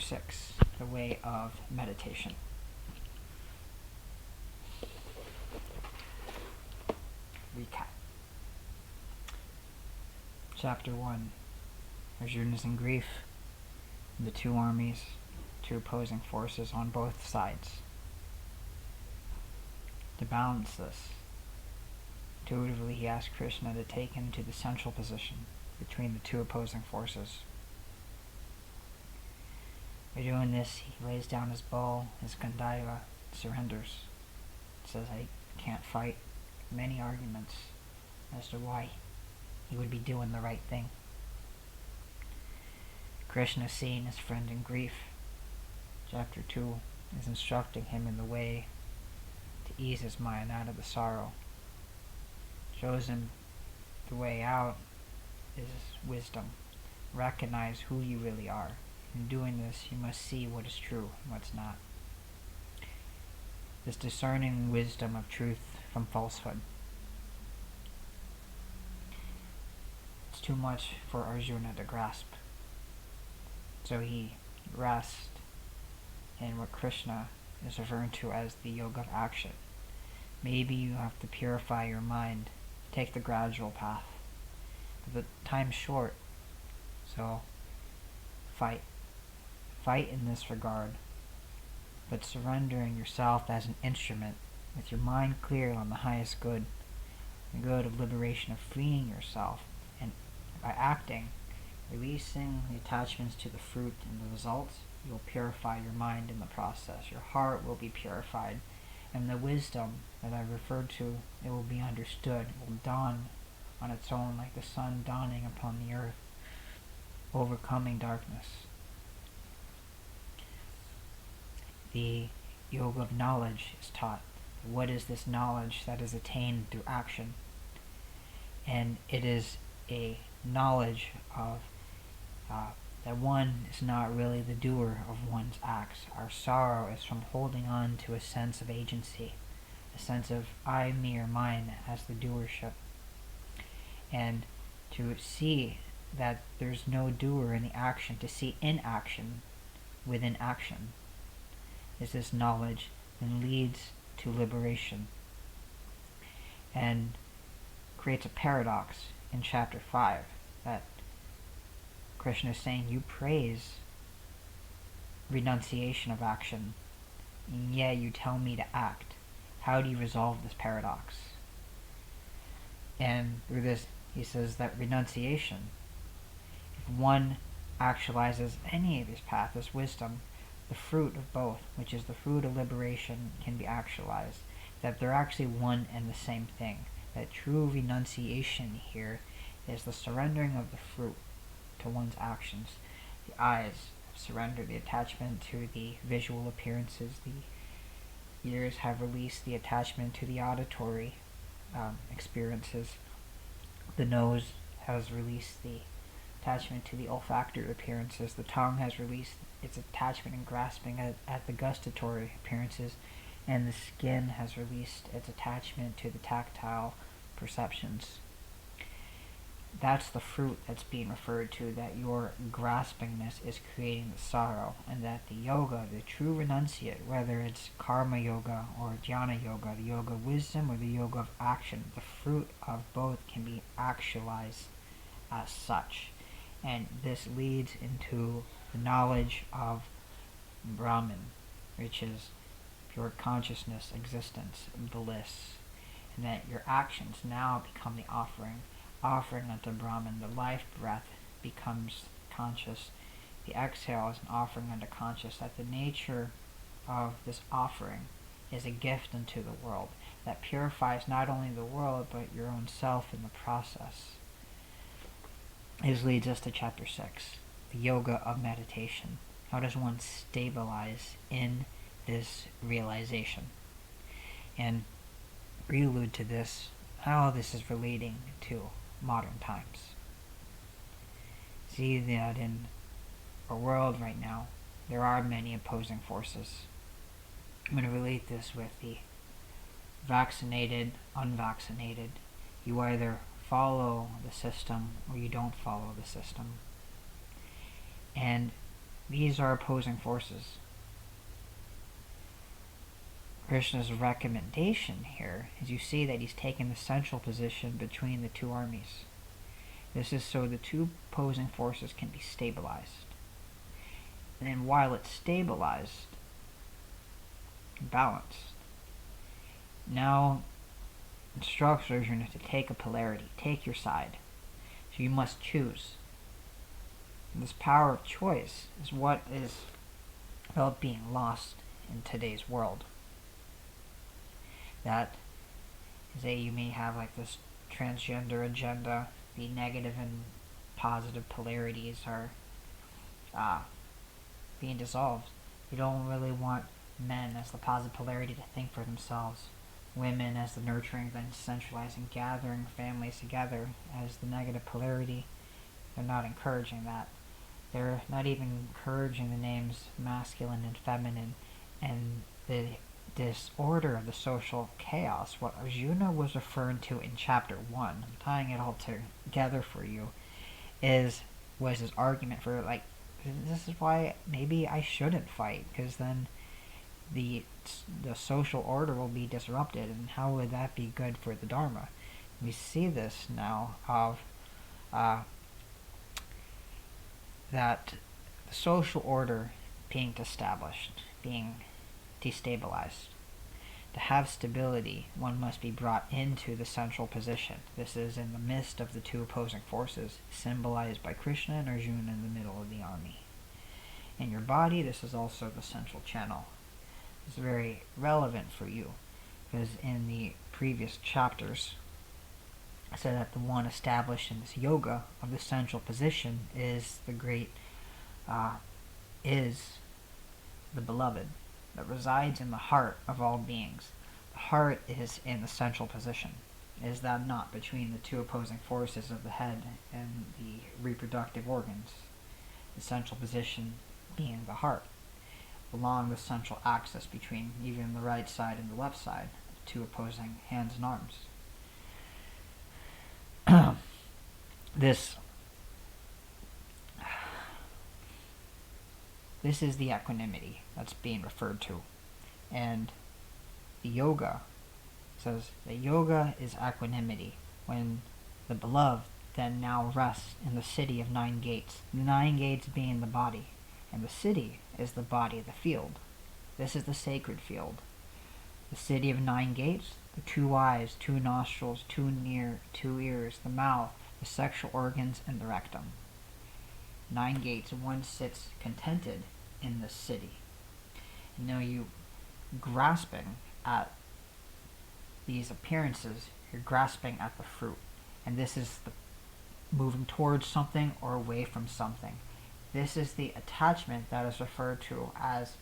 6, the way of meditation. Recap. Chapter 1. Arjuna's in grief. The two armies, two opposing forces on both sides. To balance this, intuitively he asked Krishna to take him to the central position between the two opposing forces. By doing this, he lays down his bow, his Gandhava, surrenders. Says, I can't fight. Many arguments as to why he would be doing the right thing. Krishna, seeing his friend in grief, Chapter 2, is instructing him in the way to ease his mind out of the sorrow. Shows him the way out is wisdom. Recognize who you really are. In doing this, you must see what is true and what's not. This discerning wisdom of truth from falsehood. It's too much for Arjuna to grasp. So he rests in what Krishna is referring to as the yoga of action. Maybe you have to purify your mind, take the gradual path. But the time's short, so fight. Fight in this regard, but surrendering yourself as an instrument, with your mind clear on the highest good, the good of liberation, of freeing yourself, and by acting, releasing the attachments to the fruit and the results, you'll purify your mind in the process. Your heart will be purified, and the wisdom that I referred to, it will be understood. It will dawn on its own like the sun dawning upon the earth, overcoming darkness. The yoga of knowledge is taught. What is this knowledge that is attained through action? And it is a knowledge of that one is not really the doer of one's acts. Our sorrow is from holding on to a sense of agency, a sense of I, me, or mine as the doership. And to see that there's no doer in the action, to see inaction within action, is this knowledge and leads to liberation. And creates a paradox in chapter 5 that Krishna is saying, you praise renunciation of action, and yet you tell me to act. How do you resolve this paradox? And through this, he says that renunciation, if one actualizes any of these paths, this wisdom, the fruit of both, which is the fruit of liberation, can be actualized. That they're actually one and the same thing. That true renunciation here is the surrendering of the fruit to one's actions. The eyes surrender the attachment to the visual appearances. The ears have released the attachment to the auditory experiences. The nose has released the attachment to the olfactory appearances. The tongue has released its attachment and grasping at the gustatory appearances. And the skin has released its attachment to the tactile perceptions. That's the fruit that's being referred to, that your graspingness is creating the sorrow, and that the yoga, the true renunciate, whether it's karma yoga or jnana yoga, the yoga of wisdom or the yoga of action, the fruit of both can be actualized as such. And this leads into the knowledge of Brahman, which is pure consciousness, existence, bliss, and that your actions now become the offering unto Brahman. The life breath becomes conscious. The exhale is an offering unto conscious. That the nature of this offering is a gift unto the world that purifies not only the world but your own self in the process. This leads us to chapter 6, the yoga of meditation. How does one stabilize in this realization? And prelude to this, how this is relating to modern times. See that in our world right now, there are many opposing forces. I'm going to relate this with the vaccinated, unvaccinated. You either follow the system or you don't follow the system. And These are opposing forces. Krishna's recommendation here is you see that he's taken the central position between the two armies. This is so the two opposing forces can be stabilized. And then while it's stabilized, balanced, now instructs Arjuna to take a polarity, take your side. So you must choose. And this power of choice is what is about being lost in today's world. That say you may have like this transgender agenda, the negative and positive polarities are being dissolved. You don't really want men as the positive polarity to think for themselves, women as the nurturing, then centralizing, gathering families together as the negative polarity. They're not encouraging that. They're not even encouraging the names masculine and feminine, and the disorder of the social chaos. What Arjuna was referring to in chapter 1, I'm tying it all together for you, was his argument for like, this is why maybe I shouldn't fight, because then the social order will be disrupted, and how would that be good for the Dharma? We see this now of that the social order being established, being destabilized. To have stability, one must be brought into the central position. This is in the midst of the two opposing forces, symbolized by Krishna and Arjuna in the middle of the army. In your body, this is also the central channel. It's very relevant for you, because in the previous chapters, I said that the one established in this yoga of the central position is the great, is the beloved that resides in the heart of all beings. The heart is in the central position. Is that not between the two opposing forces of the head and the reproductive organs? The central position being the heart, along the central axis between even the right side and the left side, the two opposing hands and arms. This is the equanimity that's being referred to. And the yoga says that yoga is equanimity when the beloved then now rests in the city of 9 gates, the 9 gates being the body, and the city is the body, the field. This is the sacred field. The city of 9 gates, the 2 eyes, 2 nostrils, 2 ears, the mouth, the sexual organs, and the rectum. 9 gates, one sits contented in the city. And now you grasping at these appearances, you're grasping at the fruit. And this is the moving towards something or away from something. This is the attachment that is referred to as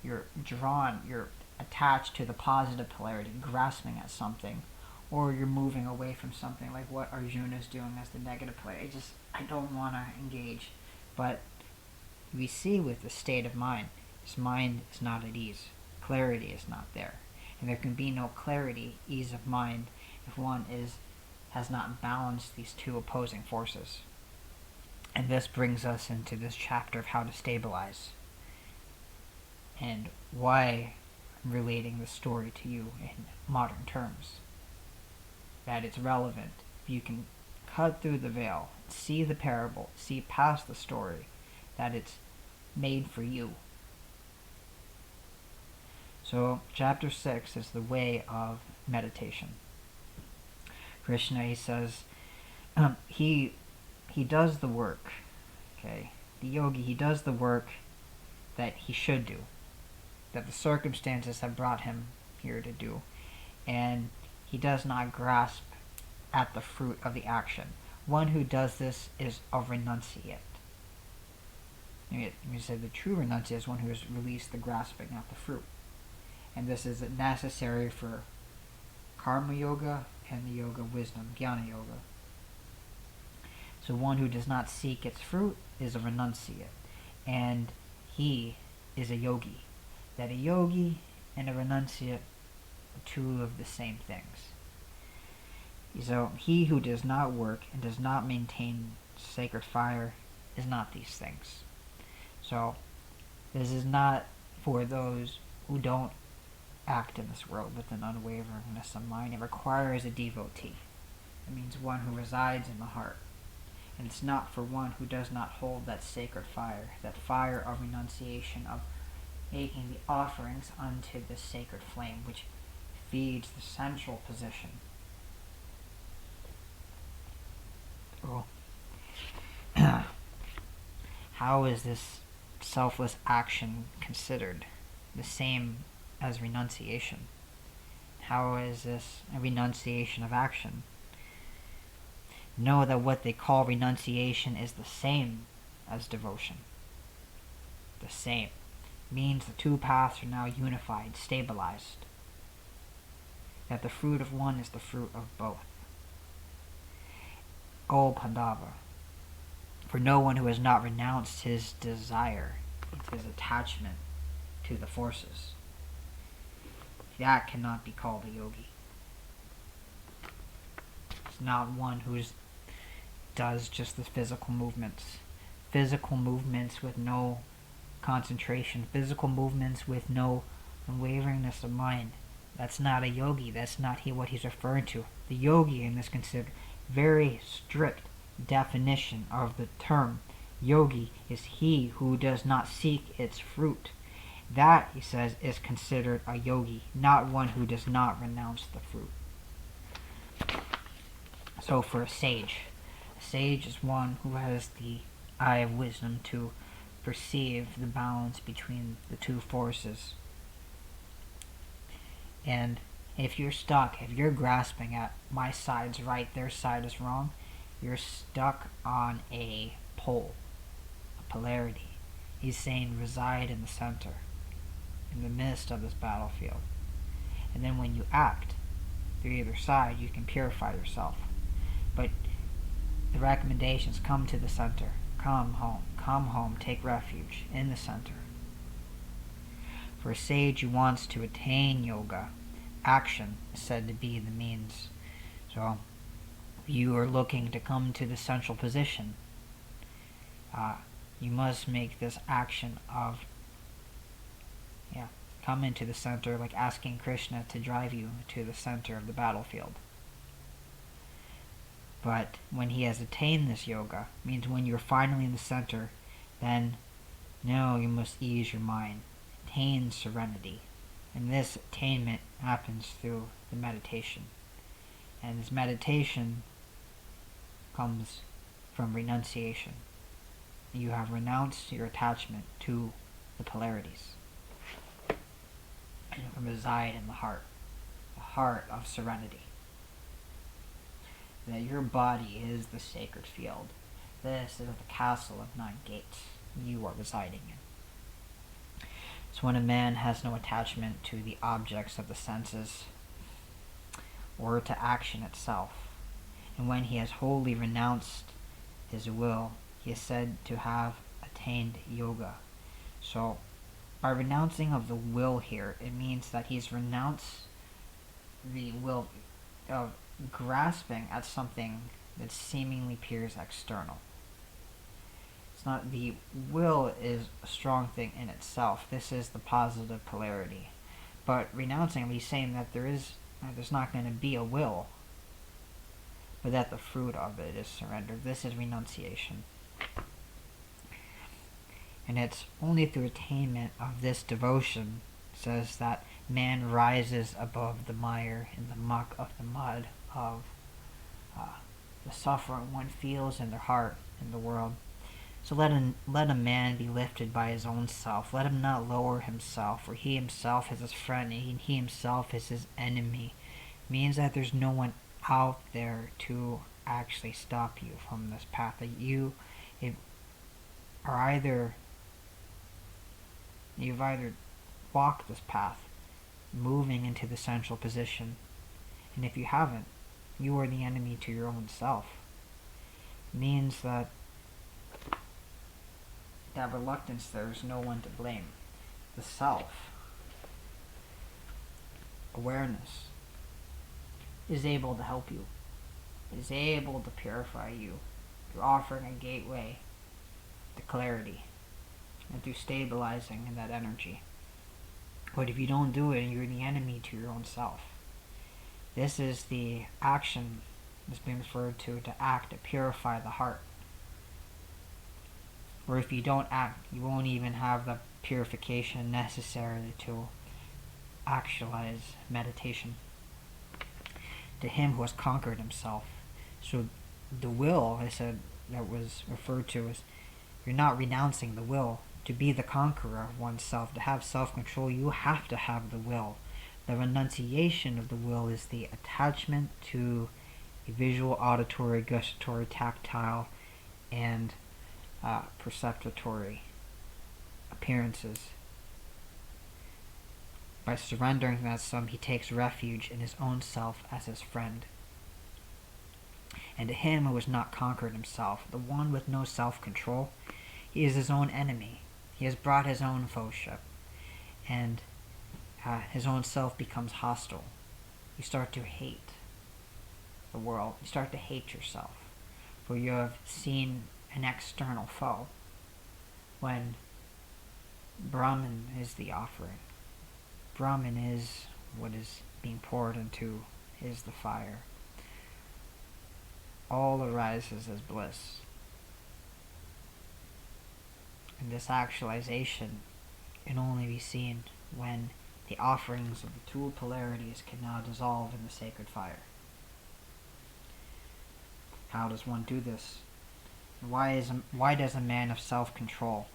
you're drawn, you're attached to the positive polarity, grasping at something, or you're moving away from something, like what Arjuna is doing as the negative polarity. I don't want to engage. But we see with the state of mind, his mind is not at ease. Clarity is not there. And there can be no clarity, ease of mind, if one has not balanced these two opposing forces. And this brings us into this chapter of how to stabilize, and why I'm relating the story to you in modern terms. That it's relevant. You can cut through the veil, see the parable, see past the story, that it's made for you. So chapter 6 is the way of meditation. Krishna, he says, he does the work, okay? The yogi, he does the work that he should do, that the circumstances have brought him here to do, and he does not grasp at the fruit of the action. One who does this is a renunciate. We say the true renunciate is one who has released the grasping at the fruit. And this is necessary for karma yoga and the yoga wisdom, jnana yoga. So one who does not seek its fruit is a renunciate. And he is a yogi. That a yogi and a renunciate are two of the same things. So he who does not work and does not maintain sacred fire is not these things. So this is not for those who don't act in this world with an unwaveringness of mind. It requires a devotee. It means one who resides in the heart. And it's not for one who does not hold that sacred fire, that fire of renunciation, of making the offerings unto this sacred flame, which feeds the central position. Oh. How is this selfless action considered? The same as renunciation. How is this a renunciation of action? Know that what they call renunciation is the same as devotion. The same. Means the two paths are now unified, stabilized. That the fruit of one is the fruit of both. O Pandava, for no one who has not renounced his desire, his attachment to the forces, that cannot be called a yogi. It's not one who does just the physical movements. Physical movements with no concentration. Physical movements with no unwaveringness of mind. That's not a yogi. That's not what he's referring to. The yogi in this considered very strict definition of the term yogi is he who does not seek its fruit. That, he says, is considered a yogi, not one who does not renounce the fruit. So for a sage is one who has the eye of wisdom to perceive the balance between the two forces. And if you're stuck, if you're grasping at my side's right, their side is wrong, you're stuck on a pole, a polarity. He's saying reside in the center, in the midst of this battlefield. And then when you act through either side, you can purify yourself. But the recommendations: come to the center, come home, take refuge in the center. For a sage who wants to attain yoga, action is said to be the means. So, if you are looking to come to the central position, you must make this action of come into the center, like asking Krishna to drive you to the center of the battlefield. But when he has attained this yoga, means when you're finally in the center, then now you must ease your mind, attain serenity. And this attainment happens through the meditation. And this meditation comes from renunciation. You have renounced your attachment to the polarities. And you reside in the heart of serenity. That your body is the sacred field. This is the castle of 9 gates you are residing in. So when a man has no attachment to the objects of the senses or to action itself, and when he has wholly renounced his will, he is said to have attained yoga. So by renouncing of the will here, it means that he's renounced the will of grasping at something that seemingly appears external. It's not the will is a strong thing in itself. This is the positive polarity. But renouncing, he's saying that there's not going to be a will, but that the fruit of it is surrender. This is renunciation. And it's only through attainment of this devotion, says, that man rises above the mire and the muck of the mud of the suffering one feels in their heart in the world. So let a man be lifted by his own self. Let him not lower himself, for he himself is his friend, and he himself is his enemy. It means that there's no one out there to actually stop you from this path. That you've either walked this path, moving into the central position, and if you haven't, you are the enemy to your own self. It means that reluctance, there's no one to blame. The self awareness is able to help you, is able to purify you through offering a gateway to clarity, and through stabilizing in that energy. But if you don't do it, you're the enemy to your own self. This is the action that's being referred to act, to purify the heart. Or if you don't act, you won't even have the purification necessary to actualize meditation. To him who has conquered himself. So the will, I said, that was referred to as, you're not renouncing the will. To be the conqueror of oneself, to have self-control, you have to have the will. The renunciation of the will is the attachment to a visual, auditory, gustatory, tactile, and perceptory appearances. By surrendering that sum, he takes refuge in his own self as his friend. And to him who has not conquered himself, the one with no self-control, he is his own enemy. He has brought his own foeship, and his own self becomes hostile. You start to hate the world. You start to hate yourself, for you have seen an external foe, when Brahman is the offering. Brahman is what is being poured into, is the fire. All arises as bliss. And this actualization can only be seen when the offerings of the two polarities can now dissolve in the sacred fire. How does one do this? Why does a man of self-control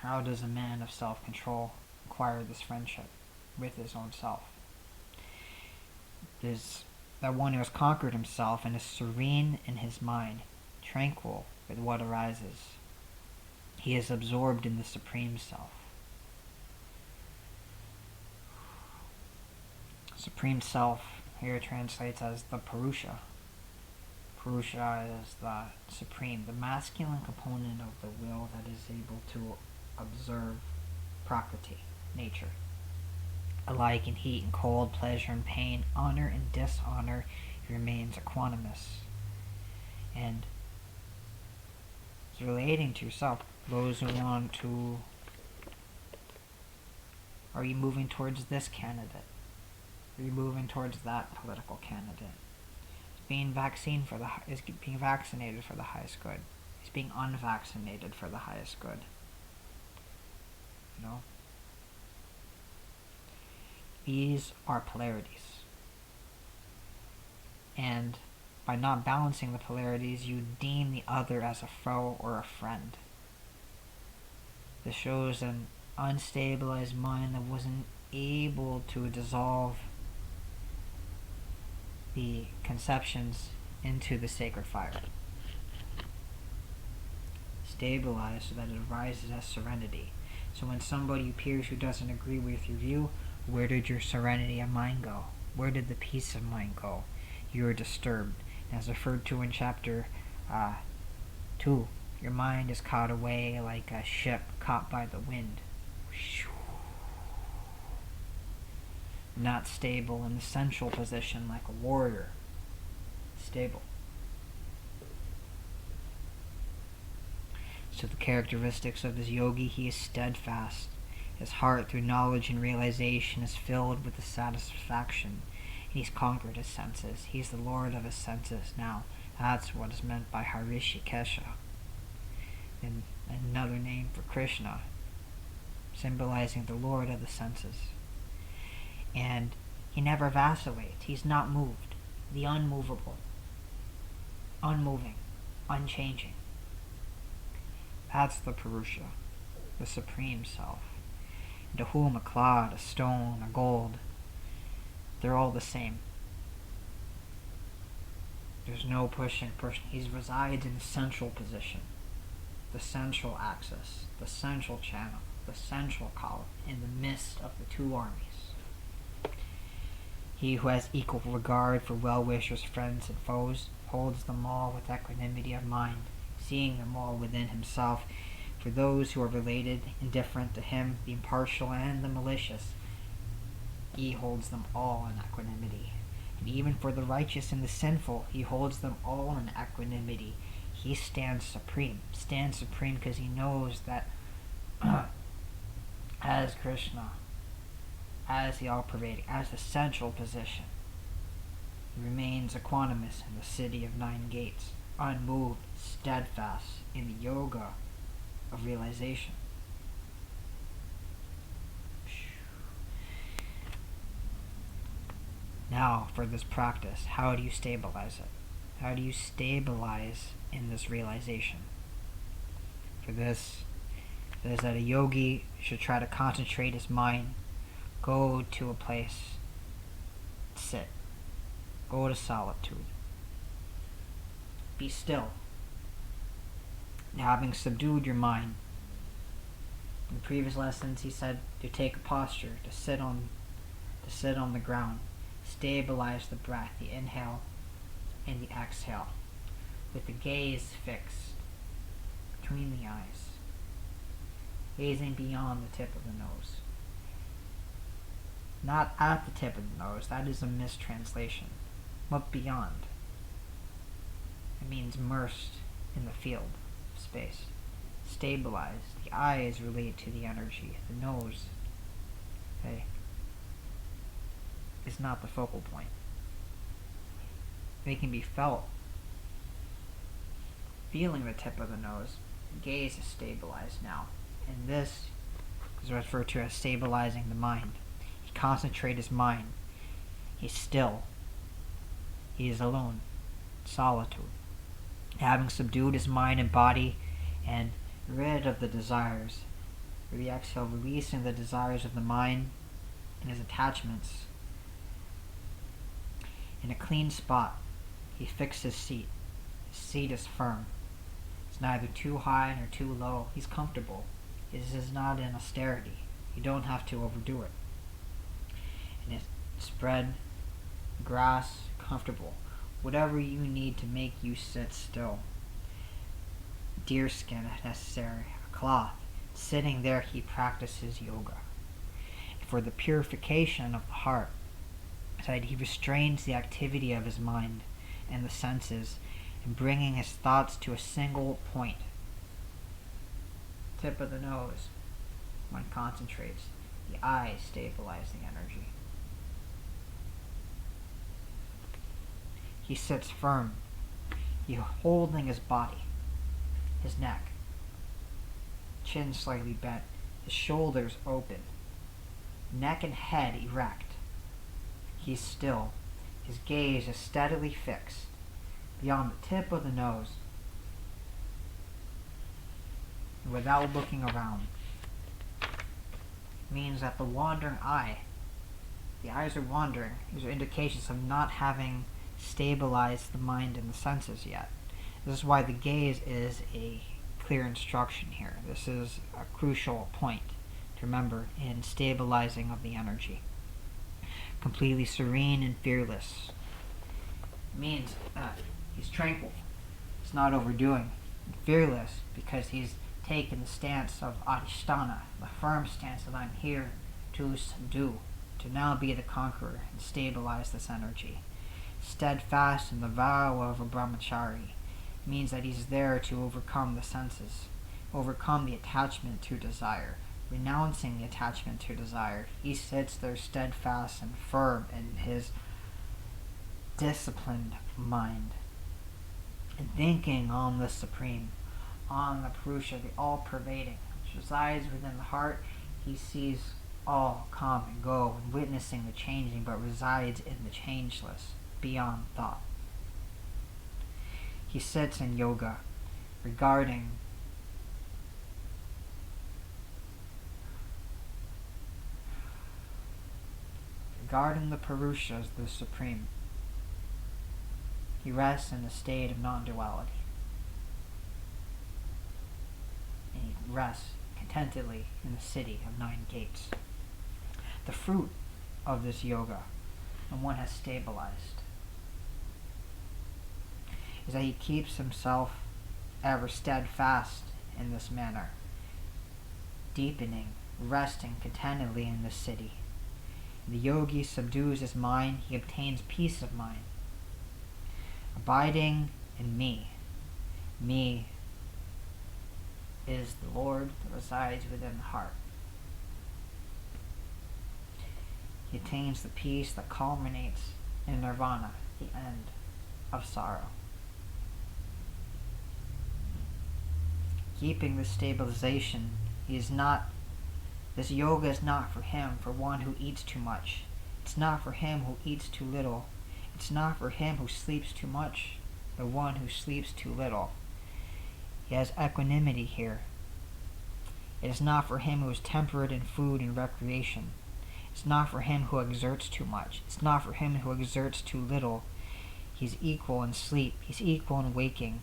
How does a man of self-control acquire this friendship with his own self? It is that one who has conquered himself and is serene in his mind, tranquil with what arises. He is absorbed in the Supreme Self. Supreme Self here translates as the Purusha. Purusha is the supreme, the masculine component of the will that is able to observe Prakriti, nature. Alike in heat and cold, pleasure and pain, honor and dishonor, he remains equanimous. And it's relating to yourself. Those who want to... Are you moving towards this candidate? Are you moving towards that political candidate? Is being vaccinated for the highest good? Is being unvaccinated for the highest good? You know? These are polarities. And by not balancing the polarities, you deem the other as a foe or a friend. This shows an unstabilized mind that wasn't able to dissolve the conceptions into the sacred fire. Stabilize so that it arises as serenity. So when somebody appears who doesn't agree with your view, where did your serenity of mind go? Where did the peace of mind go? You are disturbed. As referred to in chapter 2, your mind is caught away like a ship caught by the wind. Not stable in the central position like a warrior. Stable. So the characteristics of this yogi, he is steadfast. His heart, through knowledge and realization, is filled with the satisfaction. He's conquered his senses. He's the lord of his senses now. That's what is meant by Harishikesha. And another name for Krishna, symbolizing the lord of the senses. And he never vacillates. He's not moved. The unmovable. Unmoving. Unchanging. That's the Purusha, the Supreme Self. And to whom a clod, a stone, a gold, they're all the same. There's no pushing. He resides in the central position, the central axis, the central channel, the central column, in the midst of the two armies. He who has equal regard for well-wishers, friends, and foes holds them all with equanimity of mind, seeing them all within himself. For those who are related, indifferent to him, the impartial and the malicious, he holds them all in equanimity. And even for the righteous and the sinful, he holds them all in equanimity. he stands supreme. Stands supreme because he knows that as Krishna, as the all-pervading, as the central position, he remains equanimous in the city of 9 gates, unmoved, steadfast in the yoga of realization. Now, for this practice, how do you stabilize it? How do you stabilize in this realization? For this, it is that a yogi should try to concentrate his mind, go to a place, sit, go to solitude, be still. And having subdued your mind, in previous lessons he said to take a posture, to sit on the ground, stabilize the breath, the inhale and the exhale, with the gaze fixed between the eyes, gazing beyond the tip of the nose. Not at the tip of the nose, that is a mistranslation, but beyond. It means immersed in the field of space. Stabilized. The eyes relate to the energy. The nose, is not the focal point. They can be felt. Feeling the tip of the nose, the gaze is stabilized now. And this is referred to as stabilizing the mind. He concentrates his mind. He's still. He is alone. Solitude. Having subdued his mind and body and rid of the desires, through the exhale, releasing the desires of the mind and his attachments. In a clean spot, he fixed his seat. His seat is firm. It's neither too high nor too low. He's comfortable. This is not in austerity. You don't have to overdo it. And it's spread, grass, comfortable. Whatever you need to make you sit still. Deerskin if necessary, a cloth. Sitting there he practices yoga. And for the purification of the heart, he restrains the activity of his mind and the senses, and bringing his thoughts to a single point. Tip of the nose. One concentrates. The eyes stabilize the energy. He sits firm. He holding his body, his neck, chin slightly bent, his shoulders open, neck and head erect. He's still. His gaze is steadily fixed beyond the tip of the nose, and without looking around. It means that the wandering eye, the eyes are wandering. These are indications of not having stabilized the mind and the senses yet. This is why the gaze is a clear instruction here. This is a crucial point to remember in stabilizing of the energy. Completely serene and fearless. It means he's tranquil. He's not overdoing. And fearless because he's taken the stance of adhisthana, the firm stance that I'm here to subdue, to now be the conqueror and stabilize this energy. Steadfast in the vow of a Brahmacari means that he's there to overcome the senses, overcome the attachment to desire. Renouncing the attachment to desire, he sits there steadfast and firm in his disciplined mind, and thinking on the Supreme, on the Purusha, the all-pervading, which resides within the heart. He sees all come and go, and witnessing the changing, but resides in the changeless, beyond thought. He sits in yoga, regarding the Purusha as the Supreme. He rests in a state of non-duality. And he rests contentedly in the city of 9 gates. The fruit of this yoga, when one has stabilized, is that he keeps himself ever steadfast in this manner, deepening, resting contentedly in this city. The yogi subdues his mind, he obtains peace of mind. Abiding in me Me is the Lord that resides within the heart. He attains the peace that culminates in nirvana, the end of sorrow. Keeping this stabilization, this yoga is not for him, for one who eats too much. It's not for him who eats too little. It's not for him who sleeps too much, the one who sleeps too little. He has equanimity here. It is not for him who is temperate in food and recreation. It's not for him who exerts too much. It's not for him who exerts too little. He's equal in sleep. He's equal in waking.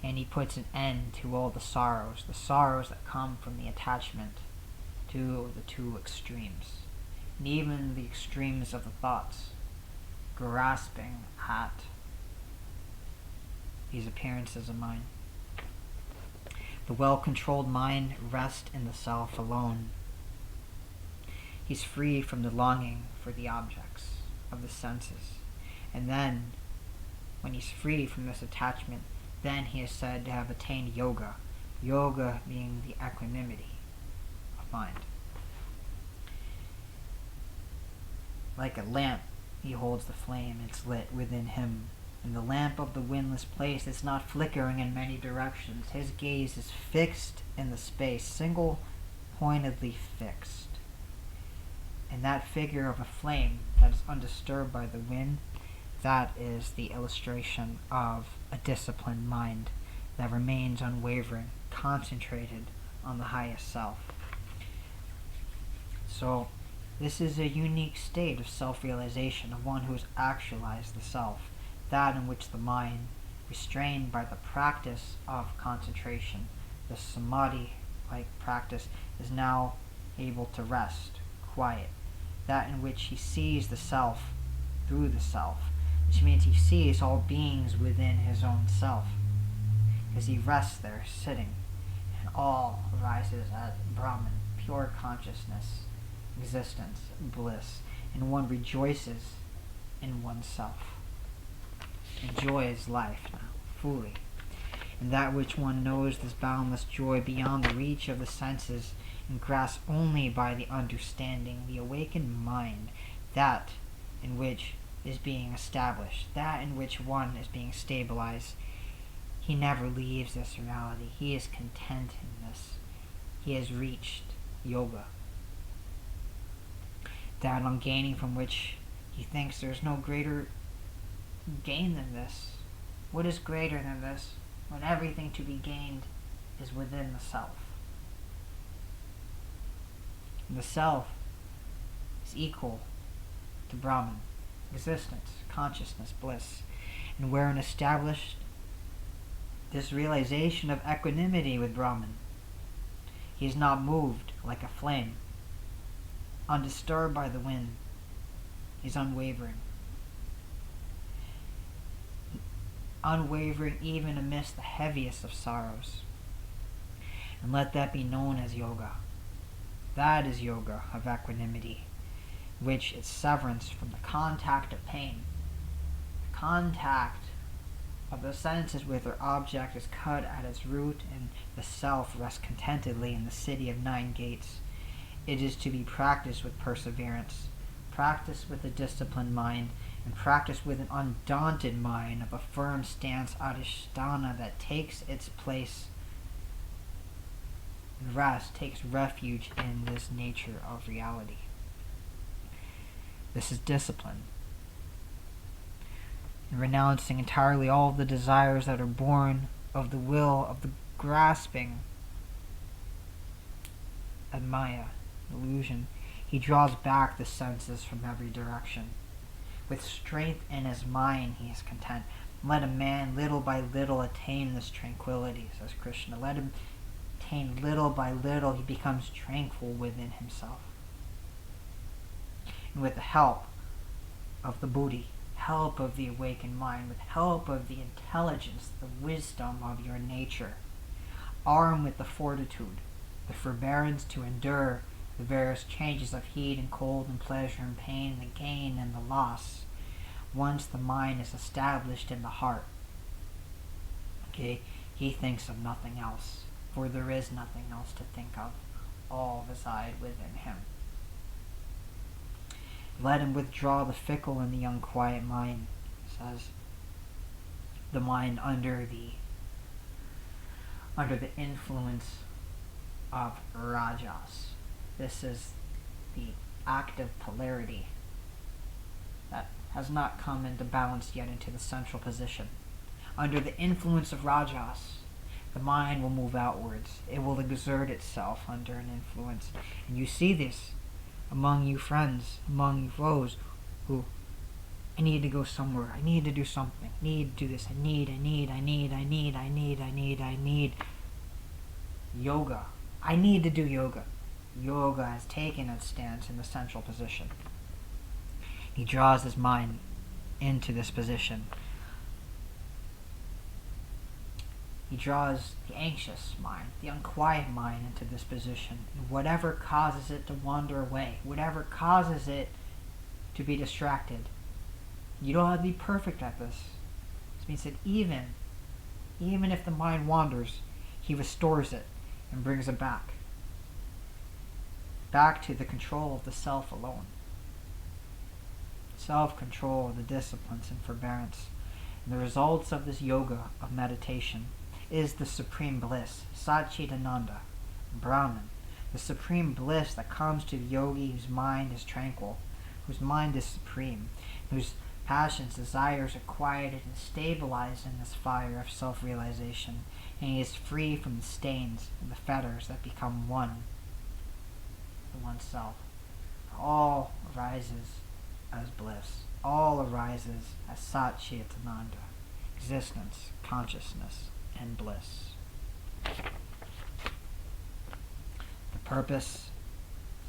And he puts an end to all the sorrows that come from the attachment to the two extremes, and even the extremes of the thoughts, grasping at these appearances of mind. The well-controlled mind rests in the self alone. He's free from the longing for the objects of the senses. And then, when he's free from this attachment, then he is said to have attained yoga. Yoga being the equanimity of mind. Like a lamp, he holds the flame, it's lit within him. And the lamp of the windless place is not flickering in many directions. His gaze is fixed in the space, single-pointedly fixed. And that figure of a flame that is undisturbed by the wind, that is the illustration of a disciplined mind that remains unwavering, concentrated on the highest self. So, this is a unique state of self-realization, of one who has actualized the self, that in which the mind, restrained by the practice of concentration, the samadhi-like practice, is now able to rest, quiet, that in which he sees the self through the self, which means he sees all beings within his own self, as he rests there, sitting, and all arises as Brahman, pure consciousness, existence, bliss, and one rejoices in oneself, enjoys life now, fully. And that which one knows this boundless joy beyond the reach of the senses and grasped only by the understanding, the awakened mind, that in which is being established, that in which one is being stabilized. He never leaves this reality. He is content in this. He has reached yoga. That on gaining from which he thinks there is no greater gain than this. What is greater than this when everything to be gained is within the self? And the self is equal to Brahman, existence, consciousness, bliss. And wherein established this realization of equanimity with Brahman, he is not moved like a flame, undisturbed by the wind. He is unwavering. Unwavering even amidst the heaviest of sorrows. And let that be known as yoga. That is yoga of equanimity, which is severance from the contact of pain. The contact of the senses with their object is cut at its root, and the self rests contentedly in the city of 9 gates. It is to be practiced with perseverance, practiced with a disciplined mind, and practiced with an undaunted mind of a firm stance adhisthana that takes its place and rest, takes refuge in this nature of reality. This is discipline. And renouncing entirely all of the desires that are born of the will, of the grasping at Maya, illusion, he draws back the senses from every direction. With strength in his mind he is content. Let a man little by little attain this tranquility, says Krishna. Let him attain little by little, he becomes tranquil within himself. And with the help of the buddhi, help of the awakened mind, with help of the intelligence, the wisdom of your nature, armed with the fortitude, the forbearance to endure the various changes of heat and cold and pleasure and pain, the gain and the loss, once the mind is established in the heart, he He thinks of nothing else, for there is nothing else to think of. All reside within him. Let him withdraw the fickle and the unquiet mind, says. The mind under the influence of rajas. This is the active polarity that has not come into balance yet into the central position. Under the influence of rajas, the mind will move outwards. It will exert itself under an influence. And you see this among you friends, among you foes, who, I need to go somewhere, I need to do something, I need to do this, I need yoga. I need to do yoga. Yoga has taken its stance in the central position. He draws his mind into this position. He draws the anxious mind, the unquiet mind into this position. And whatever causes it to wander away, whatever causes it to be distracted, you don't have to be perfect at this. This means that even if the mind wanders, he restores it and brings it back to the control of the self alone. Self-control, the disciplines and forbearance. And the results of this yoga of meditation is the supreme bliss, Satchidananda, Brahman, the supreme bliss that comes to the yogi whose mind is tranquil, whose mind is supreme, whose passions, desires are quieted and stabilized in this fire of self-realization, and he is free from the stains and the fetters that become one with oneself. All arises as bliss. All arises as Satchitananda, existence, consciousness, and bliss. The purpose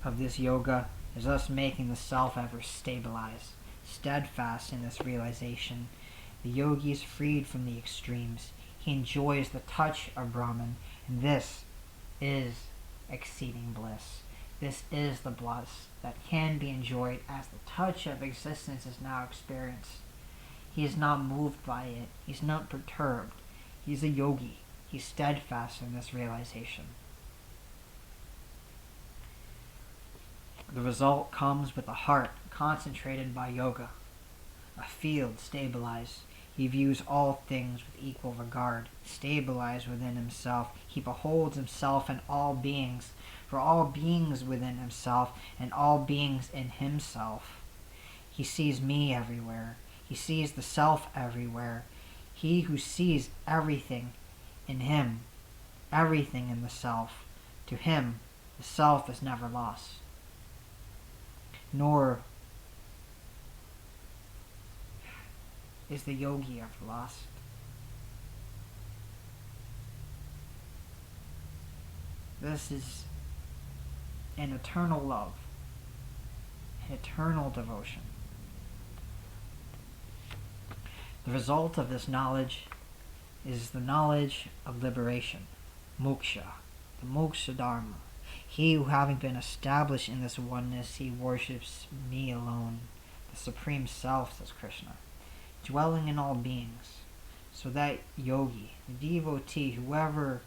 of this yoga is thus making the self ever stabilized, steadfast in this realization. The yogi is freed from the extremes. He enjoys the touch of Brahman, and this is exceeding bliss. This is the bliss that can be enjoyed as the touch of existence is now experienced. He is not moved by it. He's not perturbed. He's a yogi. He's steadfast in this realization. The result comes with a heart concentrated by yoga, a field stabilized. He views all things with equal regard, stabilized within himself. He beholds himself in all beings, for all beings within himself, and all beings in himself. He sees me everywhere. He sees the self everywhere. He who sees everything in him, everything in the self, to him the self is never lost, nor is the yogi ever lost. This is an eternal love, an eternal devotion. The result of this knowledge is the knowledge of liberation, moksha, the moksha dharma. He who, having been established in this oneness, he worships me alone, the supreme self, says Krishna, dwelling in all beings. So that yogi, the devotee, whoever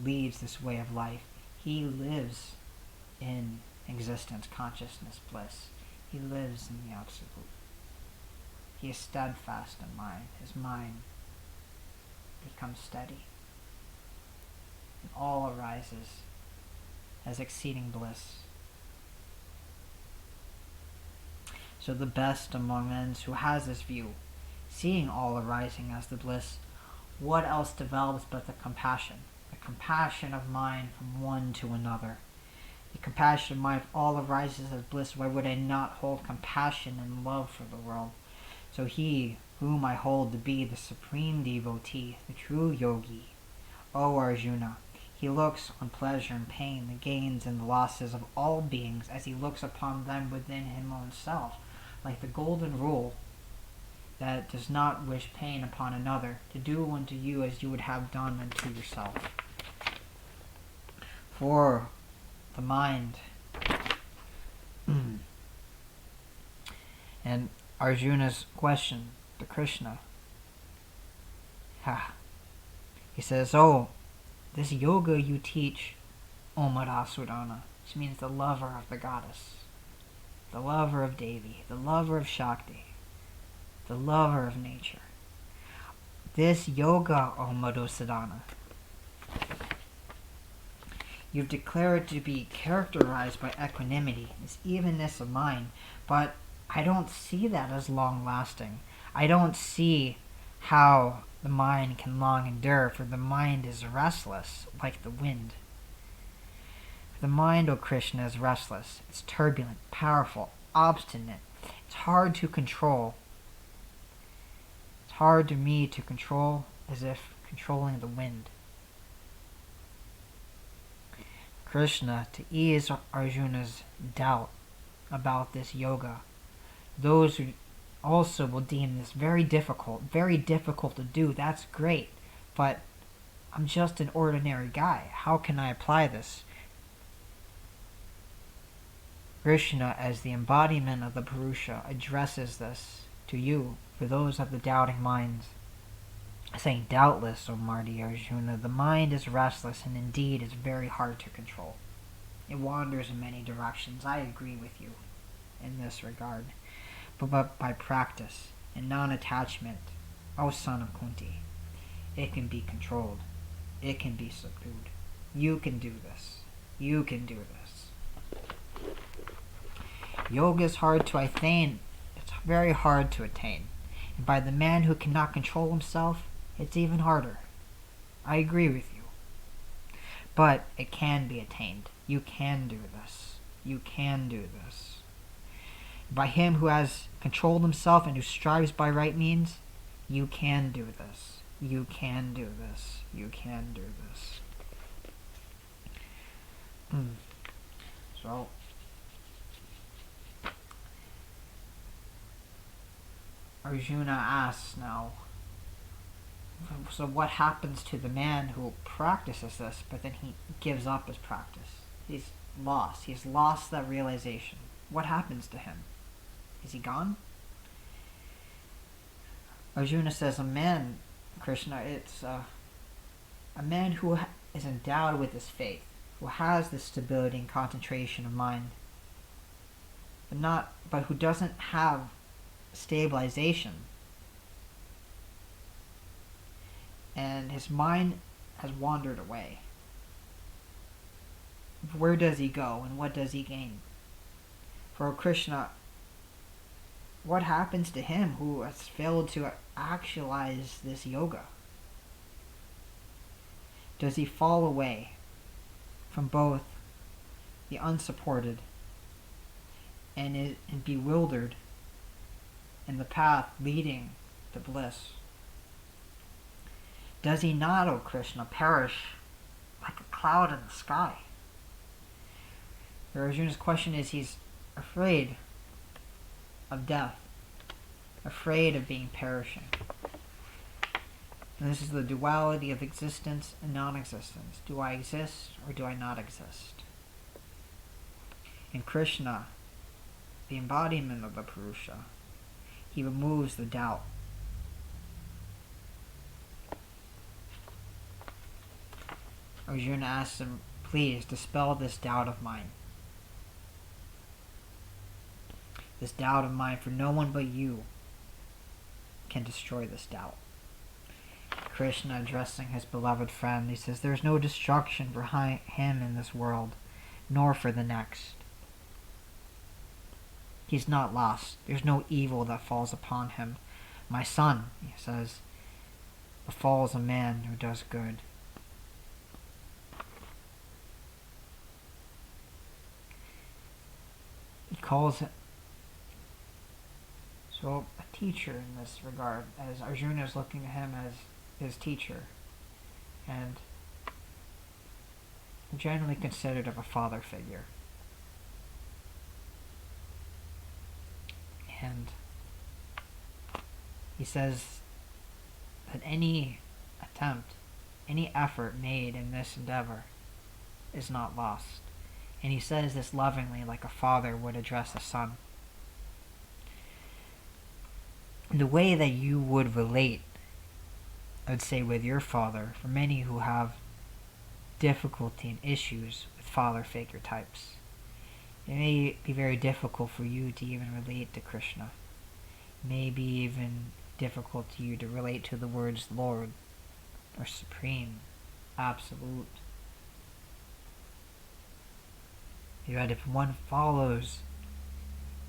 leads this way of life, he lives in existence, consciousness, bliss. He lives in the absolute. He is steadfast in mind. His mind becomes steady. And all arises as exceeding bliss. So the best among men who has this view, seeing all arising as the bliss, what else develops but the compassion of mind from one to another? The compassion of mind, if all arises as bliss, why would I not hold compassion and love for the world? So he, whom I hold to be the supreme devotee, the true yogi, O Arjuna, he looks on pleasure and pain, the gains and the losses of all beings, as he looks upon them within him own self, like the golden rule that does not wish pain upon another, to do unto you as you would have done unto yourself. For the mind and Arjuna's question to Krishna, He says, "Oh, this yoga you teach, O Madhusudana," which means the lover of the goddess, the lover of Devi, the lover of Shakti, the lover of nature. This yoga, O Madhusudana, you've declared to be characterized by equanimity, this evenness of mind, but I don't see that as long-lasting. I don't see how the mind can long endure, for the mind is restless, like the wind. The mind, O Krishna, is restless. It's turbulent, powerful, obstinate. It's hard to control. It's hard to me to control, as if controlling the wind. Krishna, to ease Arjuna's doubt about this yoga, those who also will deem this very difficult to do, that's great, but I'm just an ordinary guy. How can I apply this? Krishna, as the embodiment of the Purusha, addresses this to you, for those of the doubting minds, saying, "Doubtless, O Marty Arjuna, the mind is restless and indeed is very hard to control. It wanders in many directions. I agree with you in this regard. But by practice and non-attachment, O son of Kunti, it can be controlled. It can be subdued. You can do this. You can do this. Yoga is hard to attain. It's very hard to attain. And by the man who cannot control himself, it's even harder. I agree with you. But it can be attained. You can do this. You can do this. By him who has controlled himself and who strives by right means, you can do this. You can do this. You can do this. So, Arjuna asks now, so what happens to the man who practices this, but then he gives up his practice? He's lost. He's lost that realization. What happens to him? Is he gone? Arjuna says, a man, Krishna, it's a man who is endowed with this faith, who has this stability and concentration of mind, but who doesn't have stabilization. And his mind has wandered away. Where does he go and what does he gain? For Krishna, what happens to him who has failed to actualize this yoga? Does he fall away from both the unsupported and bewildered in the path leading to bliss? Does he not, O Krishna, perish like a cloud in the sky? Arjuna's question is, he's afraid of death, afraid of being perishing. And this is the duality of existence and non-existence. Do I exist or do I not exist? In Krishna, the embodiment of the Purusha, he removes the doubt. Arjuna asks him, please dispel this doubt of mine. This doubt of mine, for no one but you can destroy this doubt. Krishna, addressing his beloved friend, he says, there's no destruction for him in this world, nor for the next. He's not lost. There's no evil that falls upon him. My son, he says, befalls a man who does good. He calls it so a teacher in this regard, as Arjuna is looking at him as his teacher, and generally considered of a father figure. And he says that any attempt, any effort made in this endeavor is not lost. And he says this lovingly, like a father would address a son. The way that you would relate I would say with your father, for many who have difficulty and issues with father figure types, it may be very difficult for you to even relate to Krishna. It may be even difficult to you to relate to the words Lord or Supreme, Absolute. Yet if one follows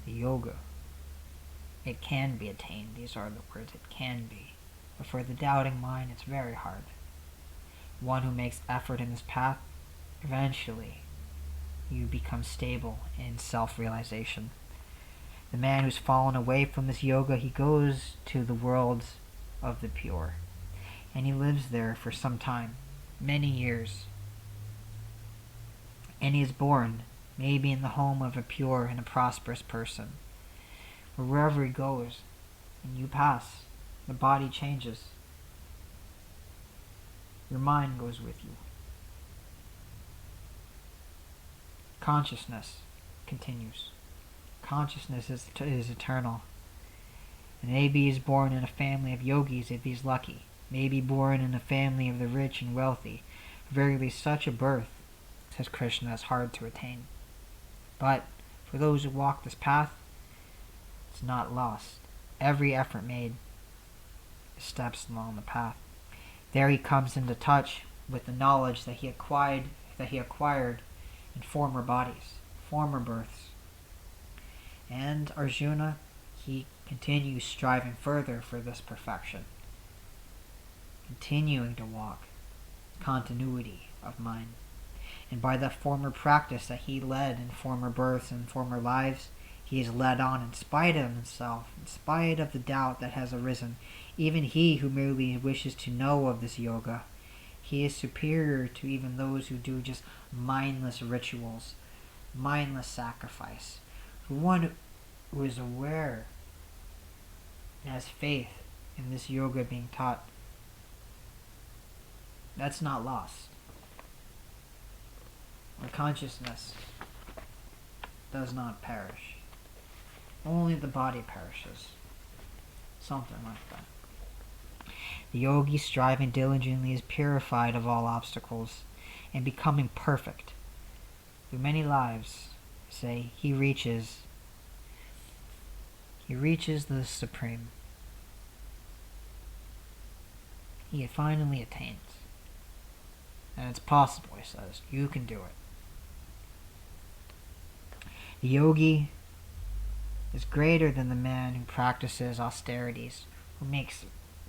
the yoga, it can be attained. These are the words, it can be. But for the doubting mind, it's very hard. One who makes effort in this path, eventually you become stable in self-realization. The man who's fallen away from this yoga, he goes to the worlds of the pure. And he lives there for some time, many years. And he is born, maybe in the home of a pure and a prosperous person. But wherever he goes, and you pass, the body changes. Your mind goes with you. Consciousness continues. Consciousness is eternal. And maybe he's born in a family of yogis if he's lucky. Maybe born in a family of the rich and wealthy. Verily, such a birth, says Krishna, is hard to attain. But for those who walk this path, it's not lost. Every effort made is steps along the path. There he comes into touch with the knowledge that he acquired in former bodies, former births. And Arjuna, he continues striving further for this perfection, continuing to walk continuity of mind. And by that former practice that he led in former births and former lives, he is led on in spite of himself, in spite of the doubt that has arisen. Even he who merely wishes to know of this yoga, he is superior to even those who do just mindless rituals, mindless sacrifice. The one who is aware and has faith in this yoga being taught, that's not lost. Our consciousness does not perish. Only the body perishes. Something like that. The yogi, striving diligently, is purified of all obstacles and becoming perfect. Through many lives, say, he reaches the Supreme. He finally attains. And it's possible, he says. You can do it. The yogi is greater than the man who practices austerities, who makes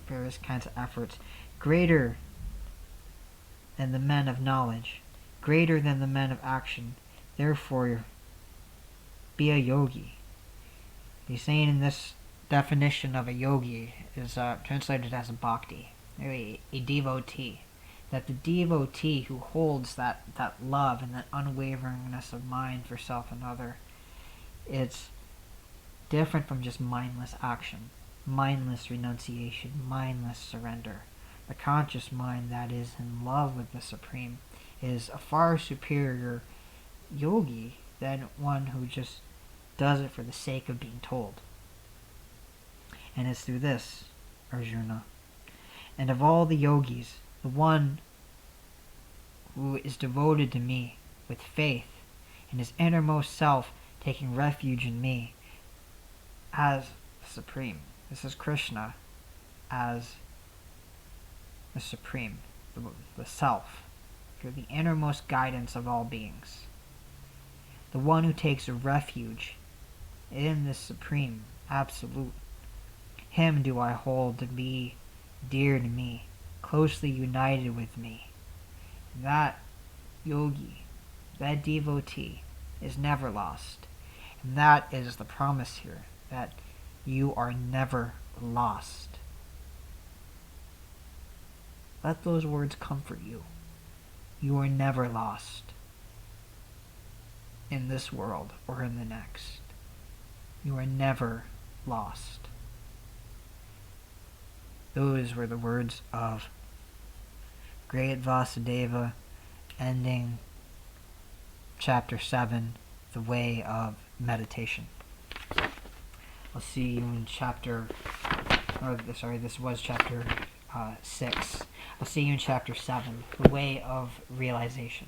various kinds of efforts, greater than the men of knowledge, greater than the men of action. Therefore, be a yogi. He's saying in this definition of a yogi is translated as a bhakti, a devotee. That the devotee who holds that love and that unwaveringness of mind for self and other, it's different from just mindless action, mindless renunciation, mindless surrender. The conscious mind that is in love with the Supreme is a far superior yogi than one who just does it for the sake of being told. And it's through this, Arjuna. And of all the yogis, the one who is devoted to me with faith in his innermost self, taking refuge in me as the Supreme. This is Krishna as the Supreme, the Self, for the innermost guidance of all beings. The one who takes a refuge in the Supreme, Absolute. Him do I hold to be dear to me, closely united with me. That yogi, that devotee, is never lost. And that is the promise here, that you are never lost. Let those words comfort you. You are never lost in this world or in the next. You are never lost. Those were the words of great Vasudeva, ending chapter 7, the way of meditation. I'll see you in this was chapter 6. I'll see you in chapter 7, the way of realization.